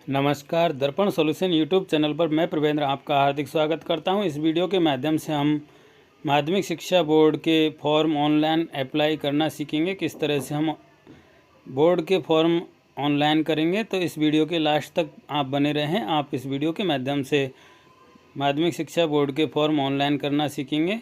नमस्कार, दर्पण solution YouTube channel पर मैं प्रवेंद्र आपका हार्दिक स्वागत करता हूं। इस वीडियो के माध्यम से हम माध्यमिक शिक्षा बोर्ड के फॉर्म ऑनलाइन अप्लाई करना सीखेंगे। किस तरह से हम बोर्ड के फॉर्म ऑनलाइन करेंगे, तो इस वीडियो के लास्ट तक आप बने रहें। आप इस वीडियो के माध्यम से माध्यमिक शिक्षा बोर्ड के फॉर्म ऑनलाइन करना सीखेंगे।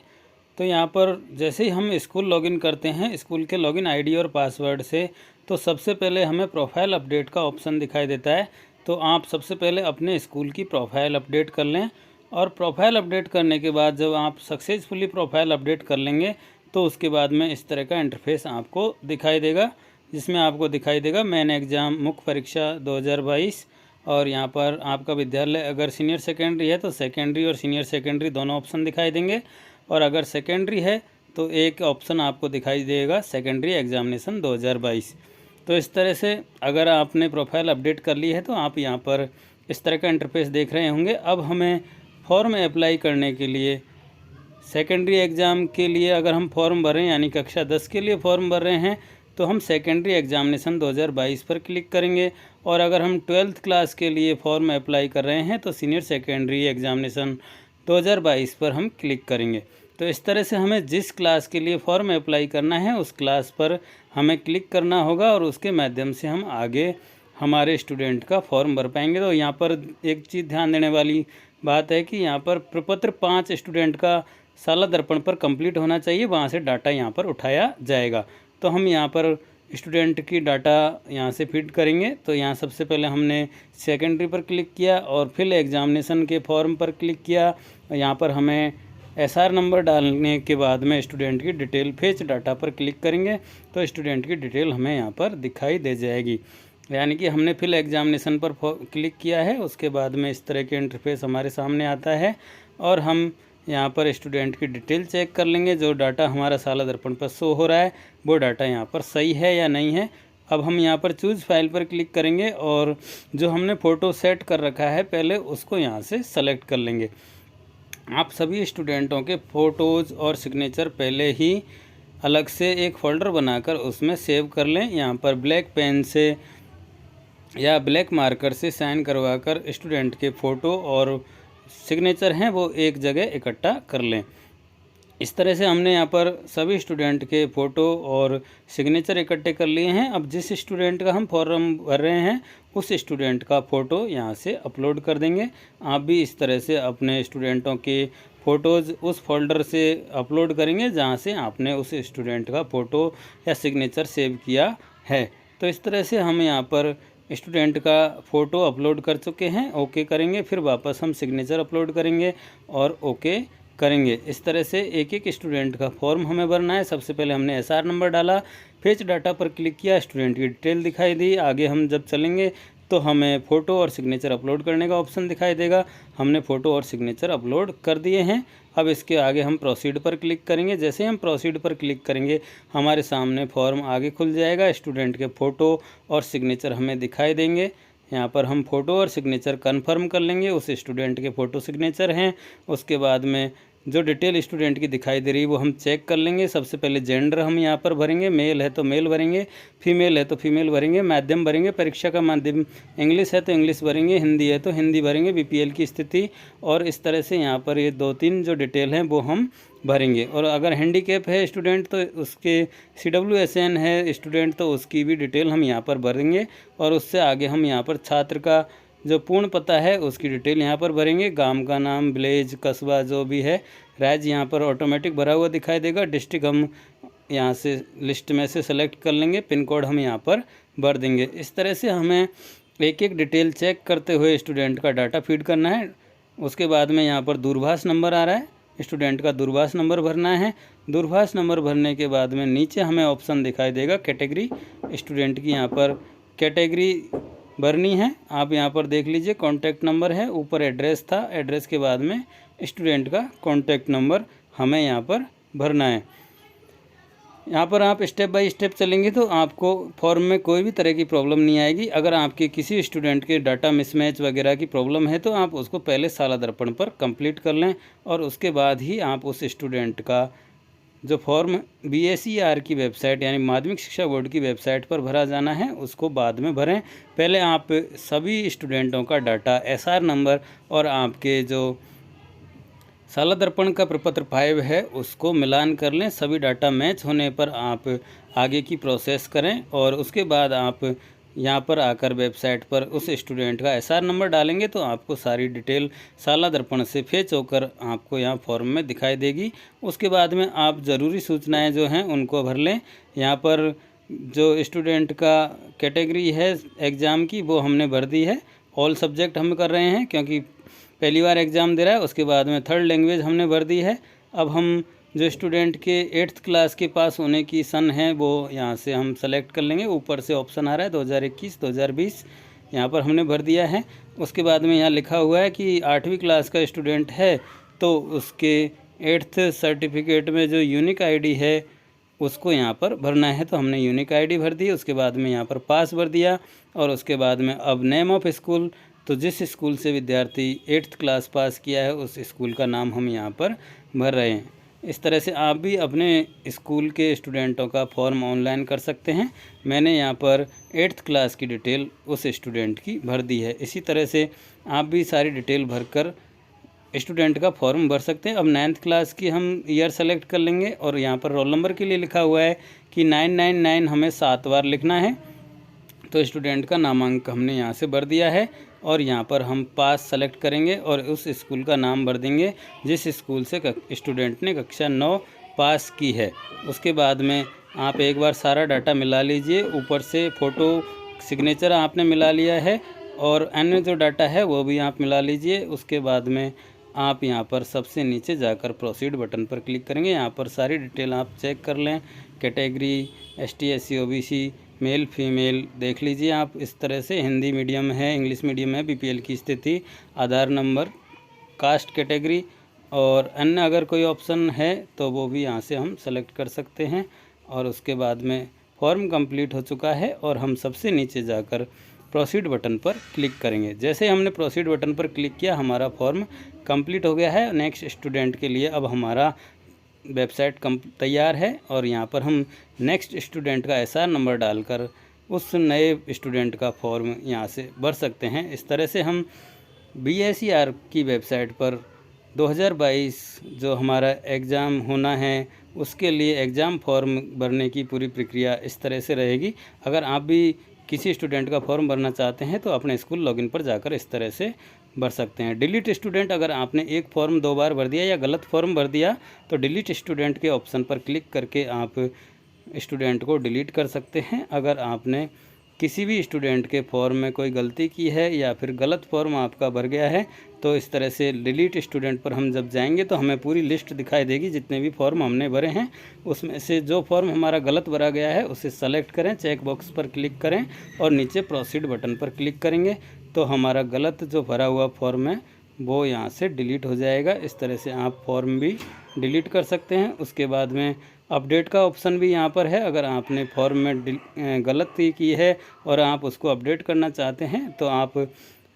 तो यहाँ पर जैसे ही हम स्कूल लॉगिन करते हैं, स्कूल के लॉगिन आईडी और पासवर्ड से, तो सबसे पहले हमें प्रोफाइल अपडेट का ऑप्शन दिखाई देता है। तो आप सबसे पहले अपने स्कूल की प्रोफाइल अपडेट कर लें, और प्रोफाइल अपडेट करने के बाद जब आप सक्सेसफुली प्रोफाइल अपडेट कर लेंगे, तो उसके बाद में इस तरह का इंटरफेस आपको दिखाई देगा, जिसमें आपको दिखाई देगा मेन एग्ज़ाम मुख्य परीक्षा 2022। और यहाँ पर आपका विद्यालय अगर सीनियर सेकेंडरी है तो सेकेंडरी और सीनियर सेकेंडरी दोनों ऑप्शन दिखाई देंगे, और अगर सेकेंडरी है तो एक ऑप्शन आपको दिखाई देगा सेकेंडरी एग्जामिनेशन 2022। तो इस तरह से अगर आपने प्रोफाइल अपडेट कर ली है तो आप यहाँ पर इस तरह का इंटरफेस देख रहे होंगे। अब हमें फॉर्म अप्लाई करने के लिए सेकेंडरी एग्ज़ाम के लिए अगर हम फॉर्म भर रहे हैं, यानी कक्षा 10 के लिए फॉर्म भर रहे हैं, तो हम सेकेंडरी एग्जामिनेशन 2022 पर क्लिक करेंगे। और अगर हम 12th क्लास के लिए फॉर्म अप्लाई कर रहे हैं तो सीनियर सेकेंडरी एग्जामिनेशन 2022 पर हम क्लिक करेंगे। तो इस तरह से हमें जिस क्लास के लिए फॉर्म अप्लाई करना है उस क्लास पर हमें क्लिक करना होगा, और उसके माध्यम से हम आगे हमारे स्टूडेंट का फॉर्म भर पाएंगे। तो यहाँ पर एक चीज़ ध्यान देने वाली बात है कि यहाँ पर प्रपत्र 5 स्टूडेंट का साला दर्पण पर कंप्लीट होना चाहिए, वहाँ से डाटा यहाँ पर उठाया जाएगा। तो हम यहाँ पर स्टूडेंट की डाटा यहाँ से फीड करेंगे। तो यहाँ सबसे पहले हमने सेकेंडरी पर क्लिक किया और फिर एग्जामिनेशन के फॉर्म पर क्लिक किया। यहाँ पर हमें एसआर नंबर डालने के बाद में स्टूडेंट की डिटेल फेच डाटा पर क्लिक करेंगे, तो स्टूडेंट की डिटेल हमें यहाँ पर दिखाई दे जाएगी। यानी कि हमने फिल एग्जामिनेशन पर क्लिक किया है, उसके बाद में इस तरह के इंटरफेस हमारे सामने आता है, और हम यहाँ पर स्टूडेंट की डिटेल चेक कर लेंगे। जो डाटा हमारा साला दर्पण पर शो हो रहा है वो डाटा यहाँ पर सही है या नहीं है। अब हम यहाँ पर चूज़ फाइल पर क्लिक करेंगे, और जो हमने फ़ोटो सेट कर रखा है पहले उसको यहाँ से सेलेक्ट कर लेंगे। आप सभी स्टूडेंटों के फ़ोटोज़ और सिग्नेचर पहले ही अलग से एक फ़ोल्डर बनाकर उसमें सेव कर लें। यहाँ पर ब्लैक पेन से या ब्लैक मार्कर से साइन करवाकर स्टूडेंट के फ़ोटो और सिग्नेचर हैं वो एक जगह इकट्ठा कर लें। इस तरह से हमने यहाँ पर सभी स्टूडेंट के फ़ोटो और सिग्नेचर इकट्ठे कर लिए हैं। अब जिस स्टूडेंट का हम फॉर्म भर रहे हैं उस स्टूडेंट का फ़ोटो यहाँ से अपलोड कर देंगे। आप भी इस तरह से अपने स्टूडेंटों के फ़ोटोज़ उस फोल्डर से अपलोड करेंगे जहाँ से आपने उस स्टूडेंट का फ़ोटो या सिग्नेचर सेव किया है। तो इस तरह से हम यहाँ पर स्टूडेंट का फ़ोटो अपलोड कर चुके हैं, ओके करेंगे, फिर वापस हम सिग्नेचर अपलोड करेंगे और ओके करेंगे। इस तरह से एक एक स्टूडेंट का फॉर्म हमें भरना है। सबसे पहले हमने एसआर नंबर डाला, फेच डाटा पर क्लिक किया, स्टूडेंट की डिटेल दिखाई दी। आगे हम जब चलेंगे तो हमें फ़ोटो और सिग्नेचर अपलोड करने का ऑप्शन दिखाई देगा। हमने फ़ोटो और सिग्नेचर अपलोड कर दिए हैं। अब इसके आगे हम प्रोसीड पर क्लिक करेंगे। जैसे हम प्रोसीड पर क्लिक करेंगे हमारे सामने फॉर्म आगे खुल जाएगा। स्टूडेंट के फ़ोटो और सिग्नेचर हमें दिखाई देंगे। यहाँ पर हम फ़ोटो और सिग्नेचर कन्फर्म कर लेंगे, उस स्टूडेंट के फ़ोटो सिग्नेचर हैं। उसके बाद में जो डिटेल स्टूडेंट की दिखाई दे रही है वो हम चेक कर लेंगे। सबसे पहले जेंडर हम यहाँ पर भरेंगे, मेल है तो मेल भरेंगे, फीमेल है तो फीमेल भरेंगे, माध्यम भरेंगे, परीक्षा का माध्यम इंग्लिश है तो इंग्लिश भरेंगे, हिंदी है तो हिंदी भरेंगे, बीपीएल की स्थिति, और इस तरह से यहाँ पर ये 2-3 जो डिटेल हैं वो हम भरेंगे। और अगर हैंडीकैप है स्टूडेंट तो उसके CWSN है स्टूडेंट तो उसकी भी डिटेल हम यहाँ पर भरेंगे। और उससे आगे हम यहाँ पर छात्र का जो पूर्ण पता है उसकी डिटेल यहाँ पर भरेंगे, गांव का नाम, विलेज, कस्बा जो भी है, राज्य यहाँ पर ऑटोमेटिक भरा हुआ दिखाई देगा, डिस्ट्रिक्ट हम यहाँ से लिस्ट में से सेलेक्ट कर लेंगे, पिन कोड हम यहाँ पर भर देंगे। इस तरह से हमें एक एक डिटेल चेक करते हुए स्टूडेंट का डाटा फीड करना है। उसके बाद में यहाँ पर दूरभाष नंबर आ रहा है, स्टूडेंट का दूरभाष नंबर भरना है। दूरभाष नंबर भरने के बाद में नीचे हमें ऑप्शन दिखाई देगा कैटेगरी, स्टूडेंट की यहाँ पर कैटेगरी भरनी है। आप यहाँ पर देख लीजिए कॉन्टैक्ट नंबर है, ऊपर एड्रेस था, एड्रेस के बाद में स्टूडेंट का कॉन्टैक्ट नंबर हमें यहाँ पर भरना है। यहाँ पर आप स्टेप बाय स्टेप चलेंगे तो आपको फॉर्म में कोई भी तरह की प्रॉब्लम नहीं आएगी। अगर आपके किसी स्टूडेंट के डाटा मिसमैच वगैरह की प्रॉब्लम है तो आप उसको पहले साला दर्पण पर कंप्लीट कर लें, और उसके बाद ही आप उस स्टूडेंट का जो फॉर्म BSER की वेबसाइट यानी माध्यमिक शिक्षा बोर्ड की वेबसाइट पर भरा जाना है उसको बाद में भरें। पहले आप सभी स्टूडेंटों का डाटा, SR नंबर और आपके जो शाला दर्पण का प्रपत्र 5 है उसको मिलान कर लें। सभी डाटा मैच होने पर आप आगे की प्रोसेस करें और उसके बाद आप यहाँ पर आकर वेबसाइट पर उस स्टूडेंट का SR नंबर डालेंगे तो आपको सारी डिटेल शाला दर्पण से फेच होकर आपको यहाँ फॉर्म में दिखाई देगी। उसके बाद में आप ज़रूरी सूचनाएं जो हैं उनको भर लें। यहाँ पर जो स्टूडेंट का कैटेगरी है एग्ज़ाम की वो हमने भर दी है। ऑल सब्जेक्ट हम कर रहे हैं क्योंकि पहली बार एग्ज़ाम दे रहा है। उसके बाद में 3rd लैंग्वेज हमने भर दी है। अब हम जो स्टूडेंट के 8th क्लास के पास होने की सन है वो यहाँ से हम सेलेक्ट कर लेंगे। ऊपर से ऑप्शन आ रहा है 2021 2020, यहाँ पर हमने भर दिया है। उसके बाद में यहाँ लिखा हुआ है कि 8वीं क्लास का स्टूडेंट है तो उसके 8th सर्टिफिकेट में जो यूनिक ID है उसको यहाँ पर भरना है, तो हमने यूनिक ID भर दी। उसके बाद में यहाँ पर पास भर दिया और उसके बाद में अब नेम ऑफ स्कूल, तो जिस स्कूल से विद्यार्थी 8th क्लास पास किया है उस स्कूल का नाम हम यहाँ पर भर रहे हैं। इस तरह से आप भी अपने स्कूल के स्टूडेंटों का फॉर्म ऑनलाइन कर सकते हैं। मैंने यहाँ पर 8th क्लास की डिटेल उस स्टूडेंट की भर दी है। इसी तरह से आप भी सारी डिटेल भरकर स्टूडेंट का फॉर्म भर सकते हैं। अब 9th क्लास की हम ईयर सेलेक्ट कर लेंगे और यहाँ पर रोल नंबर के लिए लिखा हुआ है कि 999 हमें 7 बार लिखना है, तो स्टूडेंट का नामांक हमने यहाँ से भर दिया है और यहाँ पर हम पास सेलेक्ट करेंगे और उस स्कूल का नाम भर देंगे जिस स्कूल से स्टूडेंट ने कक्षा 9 पास की है। उसके बाद में आप एक बार सारा डाटा मिला लीजिए। ऊपर से फ़ोटो सिग्नेचर आपने मिला लिया है और अन्य जो डाटा है वो भी आप मिला लीजिए। उसके बाद में आप यहाँ पर सबसे नीचे जाकर प्रोसीड बटन पर क्लिक करेंगे। यहाँ पर सारी डिटेल आप चेक कर लें, category ST SC OBC male female देख लीजिए आप। इस तरह से हिंदी मीडियम है, इंग्लिश मीडियम है, BPL की स्थिति, आधार नंबर, कास्ट कैटेगरी और अन्य अगर कोई ऑप्शन है तो वो भी यहाँ से हम सेलेक्ट कर सकते हैं। और उसके बाद में फॉर्म कंप्लीट हो चुका है और हम सबसे नीचे जाकर प्रोसीड बटन पर क्लिक करेंगे। जैसे हमने प्रोसीड बटन पर क्लिक किया हमारा फॉर्म कंप्लीट हो गया है। नेक्स्ट स्टूडेंट के लिए अब हमारा वेबसाइट तैयार है और यहाँ पर हम नेक्स्ट स्टूडेंट का SR नंबर डालकर उस नए स्टूडेंट का फॉर्म यहाँ से भर सकते हैं। इस तरह से हम BSER की वेबसाइट पर 2022 जो हमारा एग्ज़ाम होना है उसके लिए एग्ज़ाम फॉर्म भरने की पूरी प्रक्रिया इस तरह से रहेगी। अगर आप भी किसी स्टूडेंट का फॉर्म भरना चाहते हैं तो अपने स्कूल लॉगिन पर जाकर इस तरह से भर सकते हैं। डिलीट स्टूडेंट, अगर आपने एक फॉर्म 2 बार भर दिया या गलत फॉर्म भर दिया तो डिलीट स्टूडेंट के ऑप्शन पर क्लिक करके आप स्टूडेंट को डिलीट कर सकते हैं। अगर आपने किसी भी स्टूडेंट के फॉर्म में कोई गलती की है या फिर गलत फॉर्म आपका भर गया है तो इस तरह से डिलीट स्टूडेंट पर हम जब जाएंगे तो हमें पूरी लिस्ट दिखाई देगी जितने भी फॉर्म हमने भरे हैं। उसमें से जो फॉर्म हमारा गलत भरा गया है उसे सेलेक्ट करें, चेक बॉक्स पर क्लिक करें और नीचे प्रोसीड बटन पर क्लिक करेंगे तो हमारा गलत जो भरा हुआ फॉर्म है वो यहाँ से डिलीट हो जाएगा। इस तरह से आप फॉर्म भी डिलीट कर सकते हैं। उसके बाद में अपडेट का ऑप्शन भी यहाँ पर है। अगर आपने फॉर्म में गलती की है और आप उसको अपडेट करना चाहते हैं तो आप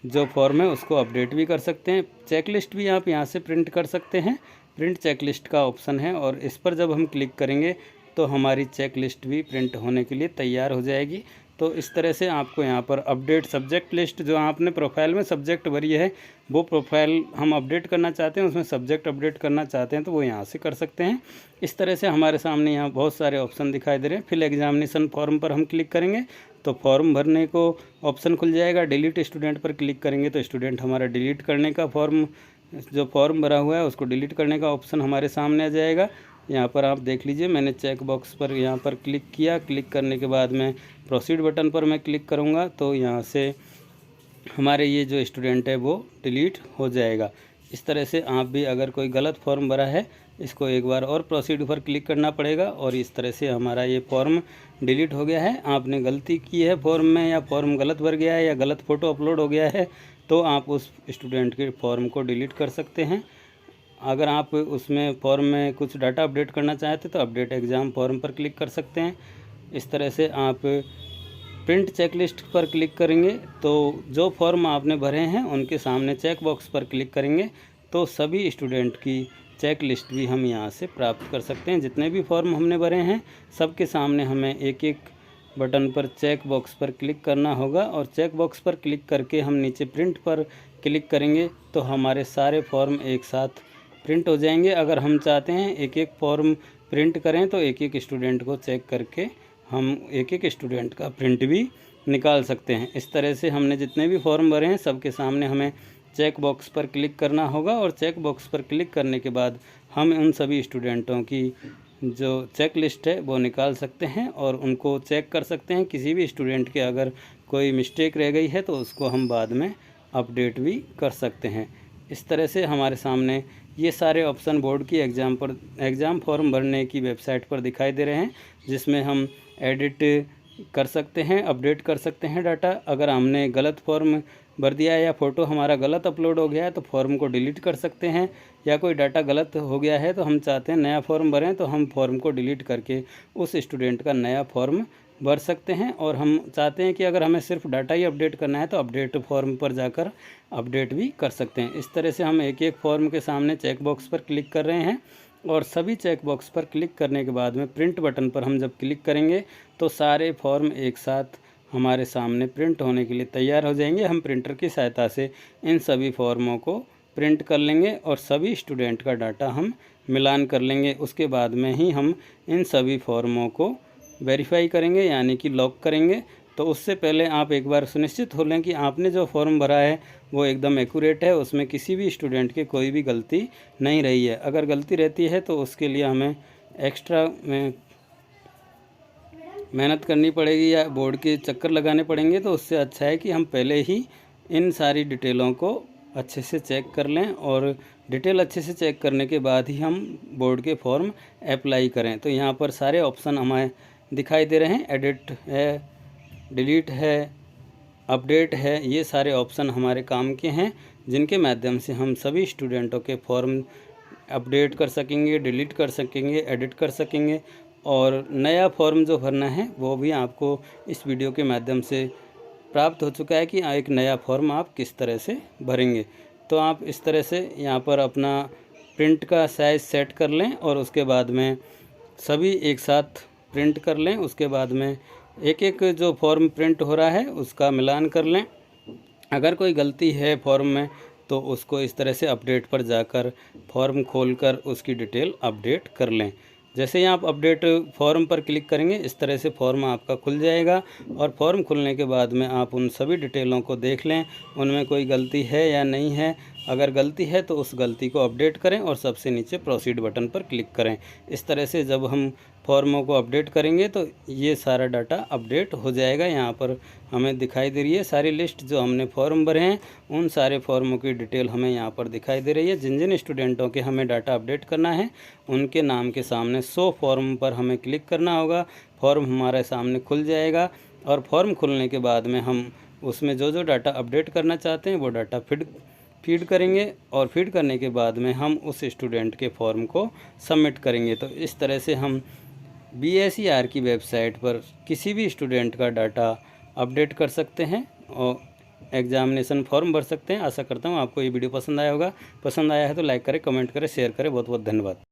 जो फॉर्म है उसको अपडेट भी कर सकते हैं। चेकलिस्ट भी आप यहाँ से प्रिंट कर सकते हैं, प्रिंट चेकलिस्ट का ऑप्शन है और इस पर जब हम क्लिक करेंगे तो हमारी चेकलिस्ट भी प्रिंट होने के लिए तैयार हो जाएगी। तो इस तरह से आपको यहाँ पर अपडेट सब्जेक्ट लिस्ट, जो आपने प्रोफाइल में सब्जेक्ट भरी है वो प्रोफाइल हम अपडेट करना चाहते हैं, उसमें सब्जेक्ट अपडेट करना चाहते हैं तो वो यहाँ से कर सकते हैं। इस तरह से हमारे सामने यहाँ बहुत सारे ऑप्शन दिखाई दे रहे हैं। फिल एग्जामिनेशन फॉर्म पर हम क्लिक करेंगे तो फॉर्म भरने को ऑप्शन खुल जाएगा। डिलीट स्टूडेंट पर क्लिक करेंगे तो स्टूडेंट हमारा डिलीट करने का फॉर्म, जो फॉर्म भरा हुआ है उसको डिलीट करने का ऑप्शन हमारे सामने आ जाएगा। यहाँ पर आप देख लीजिए, मैंने चेक बॉक्स पर यहाँ पर क्लिक किया। क्लिक करने के बाद में प्रोसीड बटन पर मैं क्लिक करूँगा तो यहाँ से हमारे ये जो स्टूडेंट है वो डिलीट हो जाएगा। इस तरह से आप भी अगर कोई गलत फॉर्म भरा है इसको एक बार और प्रोसीड पर क्लिक करना पड़ेगा और इस तरह से हमारा ये फॉर्म डिलीट हो गया है। आपने गलती की है फॉर्म में या फॉर्म गलत भर गया है या गलत फ़ोटो अपलोड हो गया है तो आप उस स्टूडेंट के फॉर्म को डिलीट कर सकते हैं। अगर आप उसमें फॉर्म में कुछ डाटा अपडेट करना चाहते तो अपडेट एग्ज़ाम फॉर्म पर क्लिक कर सकते हैं। इस तरह से आप प्रिंट चेकलिस्ट पर क्लिक करेंगे तो जो फॉर्म आपने भरे हैं उनके सामने चेक बॉक्स पर क्लिक करेंगे तो सभी स्टूडेंट की चेक लिस्ट भी हम यहाँ से प्राप्त कर सकते हैं। जितने भी फॉर्म हमने भरे हैं सबके सामने हमें एक एक बटन पर चेक बॉक्स पर क्लिक करना होगा और चेक बॉक्स पर क्लिक करके हम नीचे प्रिंट पर क्लिक करेंगे तो हमारे सारे फॉर्म एक साथ प्रिंट हो जाएंगे। अगर हम चाहते हैं एक एक फॉर्म प्रिंट करें तो एक एक स्टूडेंट को चेक करके हम एक एक स्टूडेंट का प्रिंट भी निकाल सकते हैं। इस तरह से हमने जितने भी फॉर्म भरे हैं सबके सामने हमें चेक बॉक्स पर क्लिक करना होगा और चेक बॉक्स पर क्लिक करने के बाद हम उन सभी स्टूडेंटों की जो चेक लिस्ट है वो निकाल सकते हैं और उनको चेक कर सकते हैं। किसी भी स्टूडेंट के अगर कोई मिस्टेक रह गई है तो उसको हम बाद में अपडेट भी कर सकते हैं। इस तरह से हमारे सामने ये सारे ऑप्शन बोर्ड की एग्ज़ाम फॉर्म भरने की वेबसाइट पर दिखाई दे रहे हैं, जिसमें हम एडिट कर सकते हैं, अपडेट कर सकते हैं डाटा। अगर हमने गलत फॉर्म भर दिया है या फ़ोटो हमारा गलत अपलोड हो गया है तो फॉर्म को डिलीट कर सकते हैं, या कोई डाटा गलत हो गया है तो हम चाहते हैं नया फॉर्म भरें तो हम फॉर्म को डिलीट करके उस स्टूडेंट का नया फॉर्म भर सकते हैं। और हम चाहते हैं कि अगर हमें सिर्फ डाटा ही अपडेट करना है तो अपडेट फॉर्म पर जाकर अपडेट भी कर सकते हैं। इस तरह से हम एक एक फॉर्म के सामने चेक बॉक्स पर क्लिक कर रहे हैं और सभी चेक बॉक्स पर क्लिक करने के बाद में प्रिंट बटन पर हम जब क्लिक करेंगे तो सारे फॉर्म एक साथ हमारे सामने प्रिंट होने के लिए तैयार हो जाएंगे। हम प्रिंटर की सहायता से इन सभी फॉर्मों को प्रिंट कर लेंगे और सभी स्टूडेंट का डाटा हम मिलान कर लेंगे। उसके बाद में ही हम इन सभी फॉर्मों को वेरीफाई करेंगे यानी कि लॉक करेंगे। तो उससे पहले आप एक बार सुनिश्चित हो लें कि आपने जो फॉर्म भरा है वो एकदम एक्यूरेट है, उसमें किसी भी स्टूडेंट के कोई भी गलती नहीं रही है। अगर गलती रहती है तो उसके लिए हमें एक्स्ट्रा मेहनत करनी पड़ेगी या बोर्ड के चक्कर लगाने पड़ेंगे। तो उससे अच्छा है कि हम पहले ही इन सारी डिटेलों को अच्छे से चेक कर लें और डिटेल अच्छे से चेक करने के बाद ही हम बोर्ड के फॉर्म अप्लाई करें। तो यहाँ पर सारे ऑप्शन हमें दिखाई दे रहे हैं, एडिट है, डिलीट है, अपडेट है। ये सारे ऑप्शन हमारे काम के हैं जिनके माध्यम से हम सभी स्टूडेंटों के फॉर्म अपडेट कर सकेंगे, डिलीट कर सकेंगे, एडिट कर सकेंगे और नया फॉर्म जो भरना है वो भी आपको इस वीडियो के माध्यम से प्राप्त हो चुका है कि एक नया फॉर्म आप किस तरह से भरेंगे। तो आप इस तरह से यहाँ पर अपना प्रिंट का साइज़ सेट कर लें और उसके बाद में सभी एक साथ प्रिंट कर लें। उसके बाद में एक एक जो फॉर्म प्रिंट हो रहा है उसका मिलान कर लें। अगर कोई गलती है फॉर्म में तो उसको इस तरह से अपडेट पर जाकर फॉर्म खोलकर उसकी डिटेल अपडेट कर लें। जैसे ही आप अपडेट फॉर्म पर क्लिक करेंगे इस तरह से फॉर्म आपका खुल जाएगा और फॉर्म खुलने के बाद में आप उन सभी डिटेलों को देख लें, उनमें कोई गलती है या नहीं है। अगर गलती है तो उस गलती को अपडेट करें और सबसे नीचे प्रोसीड बटन पर क्लिक करें। इस तरह से जब हम फॉर्मों को अपडेट करेंगे तो ये सारा डाटा अपडेट हो जाएगा। यहाँ पर हमें दिखाई दे रही है सारी लिस्ट जो हमने फॉर्म भरे हैं, उन सारे फॉर्मों की डिटेल हमें यहाँ पर दिखाई दे रही है। जिन जिन स्टूडेंटों के हमें डाटा अपडेट करना है उनके नाम के सामने 100 फॉर्म पर हमें क्लिक करना होगा। फॉर्म हमारे सामने खुल जाएगा और फॉर्म खुलने के बाद में हम उसमें जो जो डाटा अपडेट करना चाहते हैं वो डाटा फीड करेंगे और फीड करने के बाद में हम उस स्टूडेंट के फॉर्म को सबमिट करेंगे। तो इस तरह से हम BSER की वेबसाइट पर किसी भी स्टूडेंट का डाटा अपडेट कर सकते हैं और एग्जामिनेशन फॉर्म भर सकते हैं। आशा करता हूँ आपको ये वीडियो पसंद आया होगा। पसंद आया है तो लाइक करें, कमेंट करें, शेयर करें। बहुत बहुत धन्यवाद।